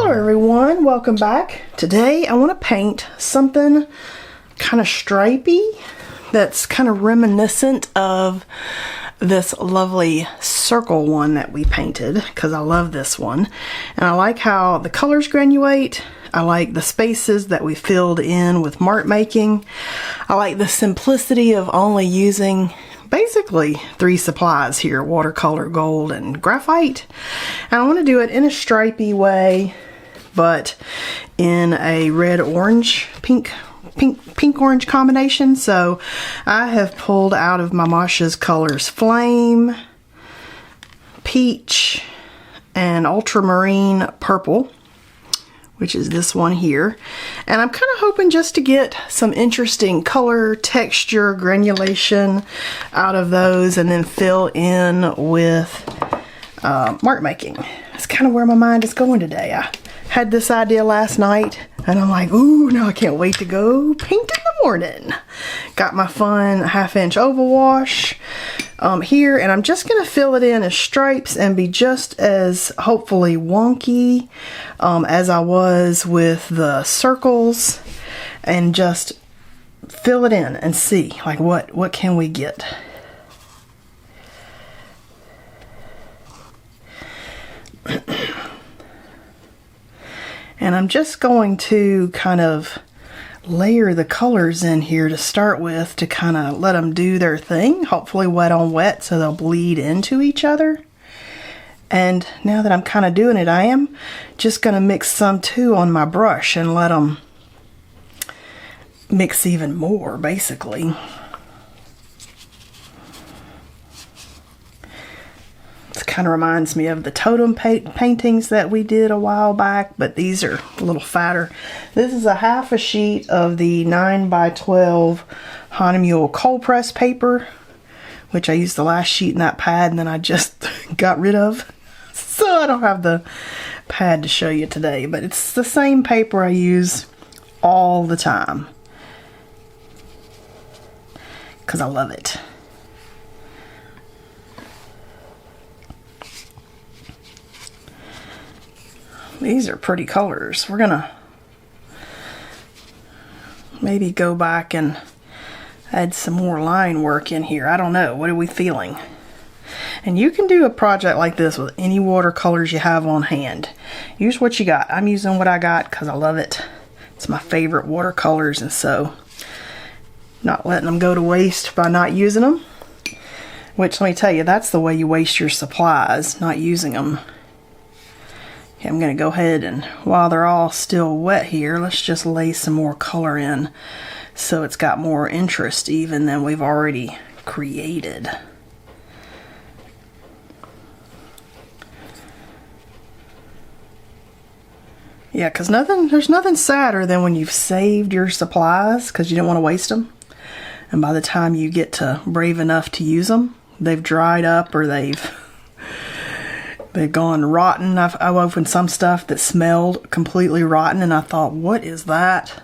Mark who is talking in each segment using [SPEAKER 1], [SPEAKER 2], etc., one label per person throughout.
[SPEAKER 1] Hello everyone, welcome back. Today I want to paint something kind of stripy that's kind of reminiscent of this lovely circle one that we painted, because I love this one and I like how the colors granulate. I like the spaces that we filled in with mark making. I like the simplicity of only using basically 3 supplies here: watercolor, gold, and graphite. And I want to do it in a stripy way, but in a red orange pink orange combination. So I have pulled out of my Masha's colors Flame, Peach, and Ultramarine Purple, which is this one here. And I'm kind of hoping just to get some interesting color, texture, granulation out of those, and then fill in with mark making. That's kind of where my mind is going today. I had this idea last night and I'm like, ooh, now I can't wait to go paint in the morning. Got my fun 1/2 inch oval wash here, and I'm just gonna fill it in as stripes and be just as hopefully wonky as I was with the circles, and just fill it in and see like what can we get. And I'm just going to kind of layer the colors in here to start with, to kind of let them do their thing, hopefully wet on wet, so they'll bleed into each other. And now that I'm kind of doing it, I am just going to mix some too on my brush and let them mix even more, basically. This kind of reminds me of the totem paintings that we did a while back, but these are a little fatter. This is a 1/2 sheet of the 9x12 Hahnemühle cold press paper, which I used the last sheet in that pad and then I just got rid of. So I don't have the pad to show you today, but it's the same paper I use all the time because I love it. These are pretty colors. We're gonna maybe go back and add some more line work in here. I don't know. What are we feeling? And you can do a project like this with any watercolors you have on hand. Use what you got. I'm using what I got because I love it. It's my favorite watercolors, and so not letting them go to waste by not using them. Which, let me tell you, that's the way you waste your supplies, not using them. Okay, I'm going to go ahead and, while they're all still wet here, let's just lay some more color in so it's got more interest even than we've already created. Yeah, because there's nothing sadder than when you've saved your supplies because you didn't want to waste them. And by the time you get to brave enough to use them, they've dried up or they've gone rotten. I've opened some stuff that smelled completely rotten and I thought, what is that?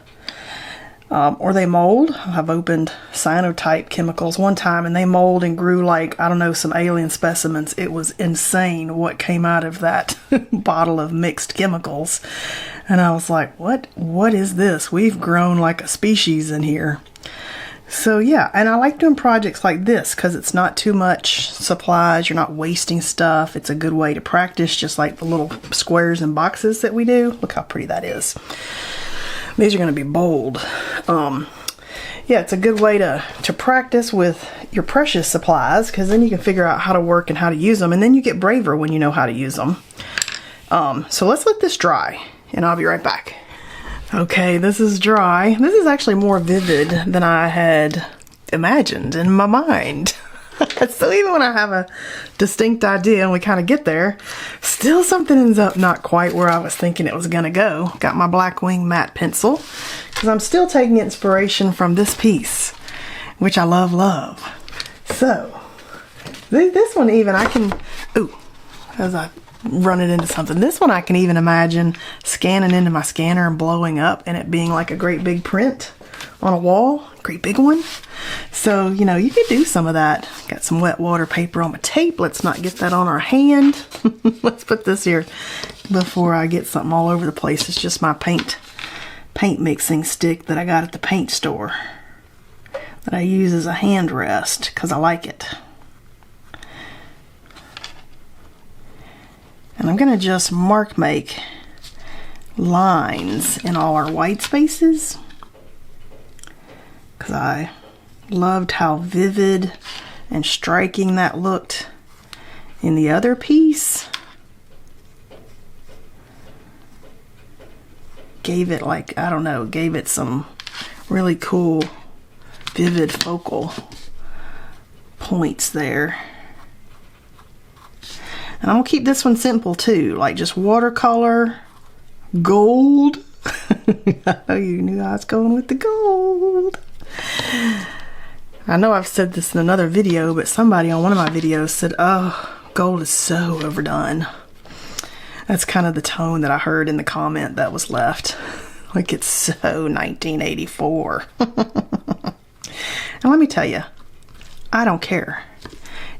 [SPEAKER 1] Or they mold. I've opened cyanotype chemicals one time and they mold and grew like, I don't know, some alien specimens. It was insane what came out of that bottle of mixed chemicals. And I was like, what is this? We've grown like a species in here. So yeah, and I like doing projects like this because it's not too much supplies. You're not wasting stuff. It's a good way to practice, just like the little squares and boxes that we do. Look how pretty that is. These are going to be bold. Yeah, it's a good way to practice with your precious supplies, because then you can figure out how to work and how to use them, and then you get braver when you know how to use them. So let's let this dry and I'll be right back. Okay, this is dry. This is actually more vivid than I had imagined in my mind. So even when I have a distinct idea and we kind of get there, still something ends up not quite where I was thinking it was going to go. Got my Blackwing Matte pencil because I'm still taking inspiration from this piece, which I love. So this one even I can, ooh, as I run it into something. This one I can even imagine scanning into my scanner and blowing up and it being like a great big print on a wall, great big one. So, you know, you could do some of that. Got some wet water paper on my tape. Let's not get that on our hand. Let's put this here before I get something all over the place. It's just my paint mixing stick that I got at the paint store that I use as a hand rest because I like it. And I'm going to just make lines in all our white spaces because I loved how vivid and striking that looked in the other piece. Gave it like, I don't know, gave it some really cool vivid focal points there. And I'm gonna keep this one simple too, like just watercolor, gold. You knew I was going with the gold. I know I've said this in another video, but somebody on one of my videos said, oh, gold is so overdone. That's kind of the tone that I heard in the comment that was left. Like it's so 1984. And let me tell you, I don't care.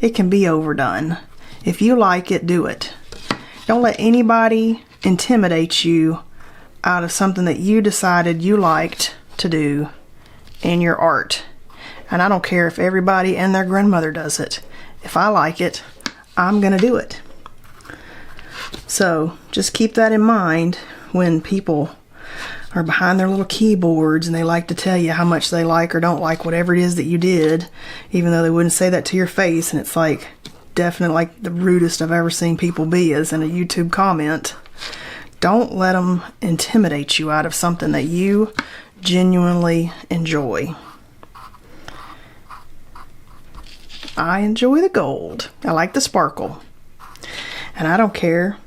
[SPEAKER 1] It can be overdone. If you like it, do it. Don't let anybody intimidate you out of something that you decided you liked to do in your art. And I don't care if everybody and their grandmother does it. If I like it, I'm gonna do it. So just keep that in mind when people are behind their little keyboards and they like to tell you how much they like or don't like whatever it is that you did, even though they wouldn't say that to your face. And it's like definitely like the rudest I've ever seen people be is in a YouTube comment. Don't let them intimidate you out of something that you genuinely enjoy. I enjoy the gold. I like the sparkle. And I don't care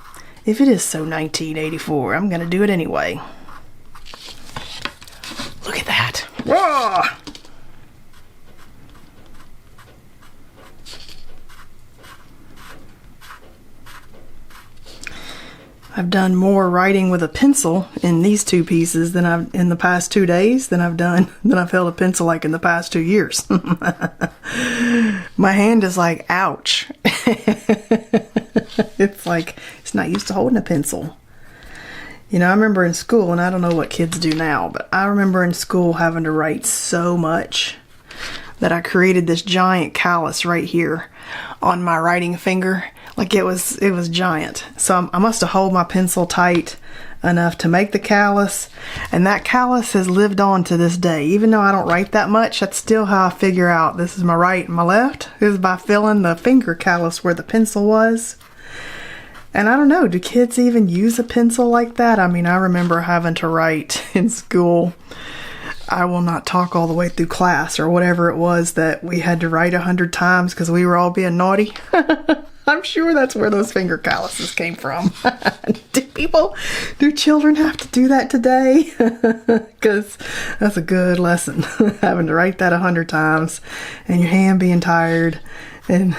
[SPEAKER 1] if it is so 1984. I'm going to do it anyway. Look at that. Whoa! I've done more writing with a pencil in these two pieces than I've in the past 2 days than I've held a pencil like in the past 2 years. My hand is like, ouch. It's like it's not used to holding a pencil. You know, I remember in school, and I don't know what kids do now, but I remember in school having to write so much that I created this giant callus right here on my writing finger. Like it was giant. So I must have held my pencil tight enough to make the callus, and that callus has lived on to this day. Even though I don't write that much, that's still how I figure out this is my right and my left, is by filling the finger callus where the pencil was. And I don't know, do kids even use a pencil like that? I mean, I remember having to write in school, I will not talk all the way through class, or whatever it was that we had to write 100 times because we were all being naughty. I'm sure that's where those finger calluses came from. Do children have to do that today? Because that's a good lesson. Having to write that 100 times and your hand being tired. And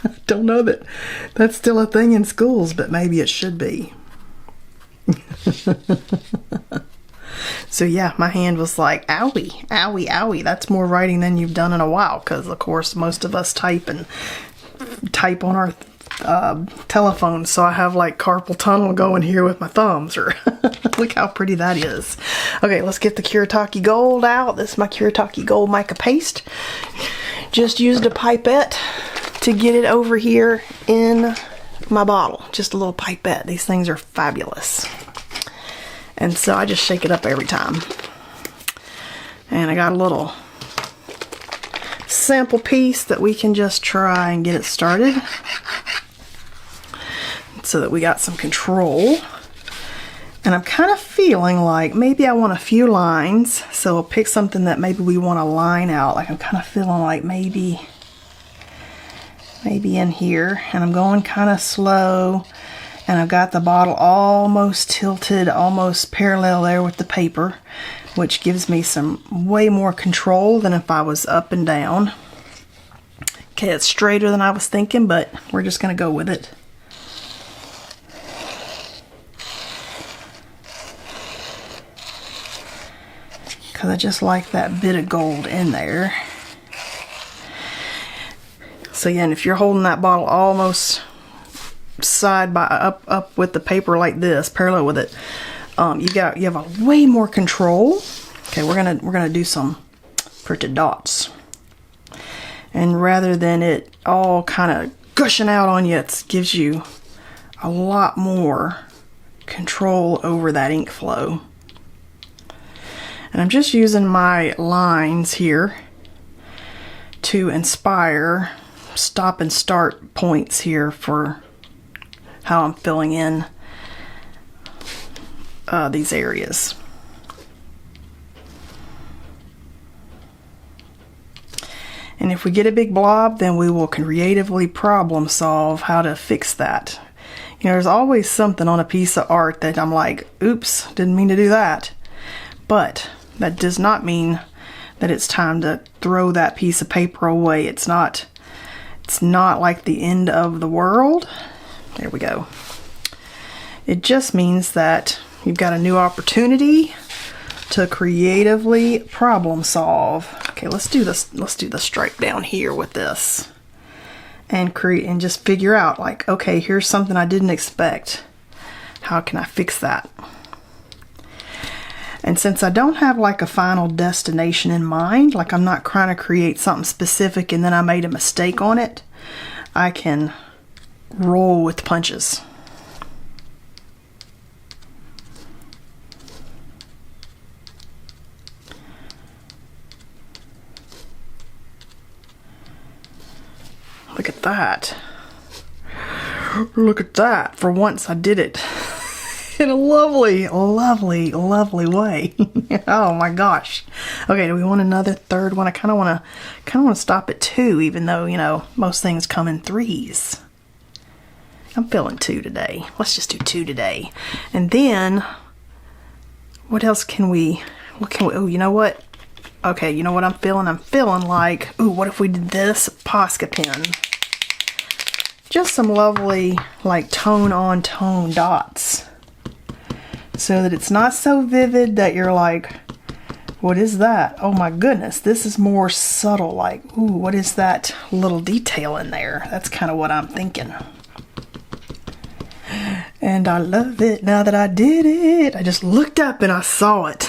[SPEAKER 1] I don't know that that's still a thing in schools, but maybe it should be. So yeah, my hand was like, owie, owie, owie. That's more writing than you've done in a while, because of course most of us type on our telephones, so I have like carpal tunnel going here with my thumbs. Or look how pretty that is. Okay, let's get the Kuretake gold out. This is my Kuretake gold mica paste. Just used a pipette to get it over here in my bottle. Just a little pipette. These things are fabulous. And so I just shake it up every time. And I got a little sample piece that we can just try and get it started, so that we got some control. And I'm kind of feeling like maybe I want a few lines, so I'll pick something that maybe we want to line out. Like I'm kind of feeling like maybe in here, and I'm going kind of slow, and I've got the bottle almost tilted, almost parallel there with the paper, which gives me some way more control than if I was up and down. Okay, it's straighter than I was thinking, but we're just going to go with it. Because I just like that bit of gold in there. So yeah, and if you're holding that bottle almost side by up with the paper like this, parallel with it, you have a way more control. Okay, we're gonna do some printed dots, and rather than it all kind of gushing out on you, it gives you a lot more control over that ink flow. And I'm just using my lines here to inspire stop and start points here for how I'm filling in these areas. And if we get a big blob, then we will creatively problem solve how to fix that. You know, there's always something on a piece of art that I'm like, oops, didn't mean to do that. But that does not mean that it's time to throw that piece of paper away. It's not like the end of the world. There we go. It just means that you've got a new opportunity to creatively problem solve. Okay, let's do this. Let's do the stripe down here with this, and create and just figure out, like, okay, here's something I didn't expect. How can I fix that? And since I don't have like a final destination in mind, like I'm not trying to create something specific and then I made a mistake on it, I can roll with punches. Look at that. Look at that. For once I did it in a lovely, lovely, lovely way. Oh my gosh. Okay, do we want another third one? I kind of want to stop at 2, even though, you know, most things come in 3s. I'm feeling 2 today. Let's just do 2 today. And then what else can we, oh, you know what? Okay, you know what I'm feeling? I'm feeling like, ooh, what if we did this Posca pen? Just some lovely, like, tone on tone dots. So that it's not so vivid that you're like, what is that? Oh my goodness, this is more subtle, like, ooh, what is that little detail in there? That's kind of what I'm thinking. And I love it now that I did it. I just looked up and I saw it.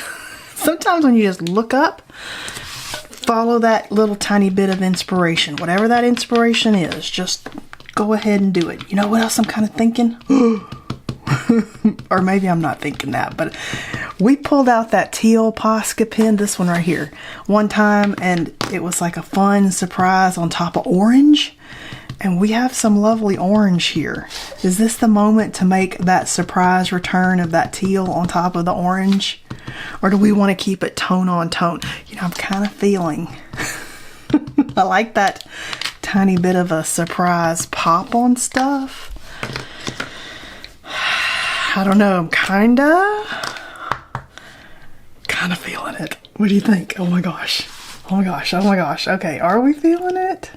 [SPEAKER 1] Sometimes when you just look up, follow that little tiny bit of inspiration. Whatever that inspiration is, just go ahead and do it. You know what else I'm kind of thinking? Or maybe I'm not thinking that, but we pulled out that teal Posca pen, this one right here, one time, and it was like a fun surprise on top of orange. And we have some lovely orange here. Is this the moment to make that surprise return of that teal on top of the orange? Or do we want to keep it tone on tone? You know, I'm kind of feeling, I like that tiny bit of a surprise pop on stuff. I don't know, I'm kind of feeling it. What do you think? Oh my gosh. Oh my gosh. Oh my gosh. Okay, are we feeling it?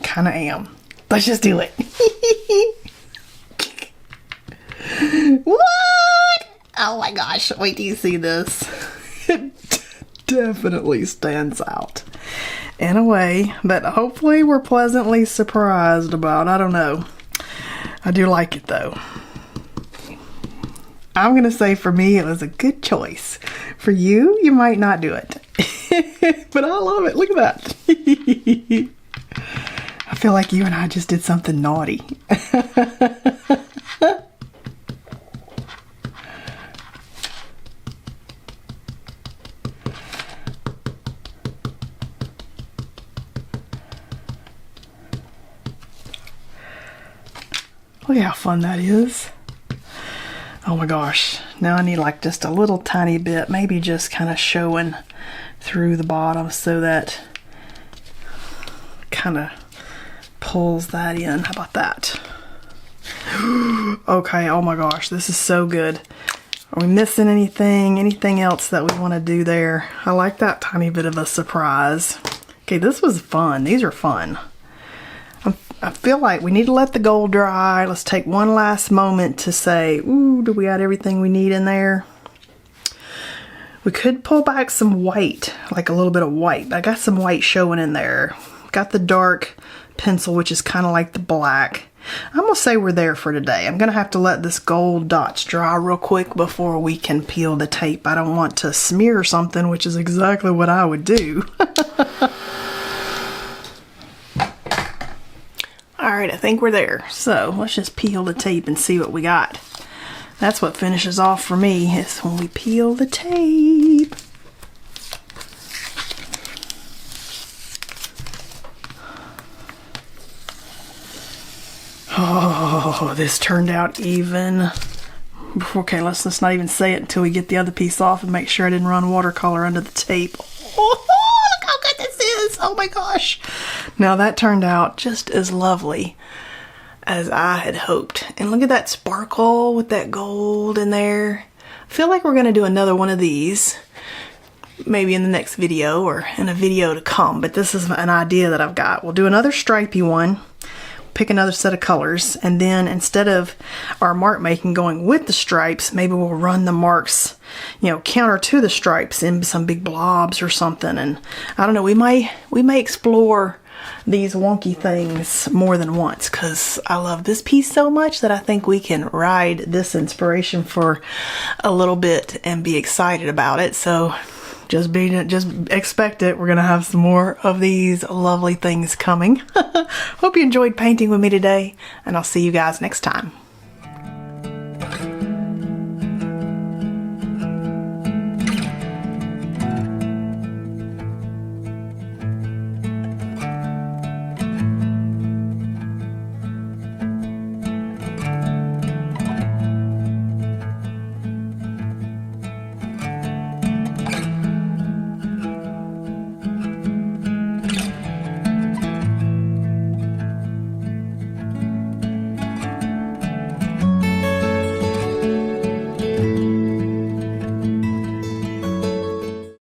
[SPEAKER 1] Kind of am. Let's just do it. What? Oh my gosh. Wait till you see this. It definitely stands out in a way that hopefully we're pleasantly surprised about. I don't know. I do like it though. I'm going to say for me it was a good choice. For you, you might not do it. But I love it. Look at that. I feel like you and I just did something naughty. Look how fun that is. Oh my gosh. Now I need like just a little tiny bit, maybe just kind of showing through the bottom so that kind of pulls that in. How about that? Okay, oh my gosh, this is so good. Are we missing anything? Anything else that we want to do there? I like that tiny bit of a surprise. Okay, this was fun. These are fun. I feel like we need to let the gold dry. Let's take one last moment to say, ooh, do we add everything we need in there? We could pull back some white, like a little bit of white. I got some white showing in there. Got the dark pencil, which is kind of like the black. I'm gonna say we're there for today. I'm gonna have to let this gold dots dry real quick before we can peel the tape. I don't want to smear something, which is exactly what I would do. Alright, I think we're there. So let's just peel the tape and see what we got. That's what finishes off for me, is when we peel the tape. Oh, this turned out even. Okay, let's not even say it until we get the other piece off and make sure I didn't run watercolor under the tape. Oh, look how good this is! Oh my gosh! Now that turned out just as lovely as I had hoped. And look at that sparkle with that gold in there. I feel like we're going to do another one of these. Maybe in the next video or in a video to come. But this is an idea that I've got. We'll do another stripey one. Pick another set of colors, and then instead of our mark making going with the stripes, maybe we'll run the marks, you know, counter to the stripes in some big blobs or something. And I don't know, we may explore these wonky things more than once, because I love this piece so much that I think we can ride this inspiration for a little bit and be excited about it. So just expect it. We're gonna have some more of these lovely things coming. Hope you enjoyed painting with me today, and I'll see you guys next time.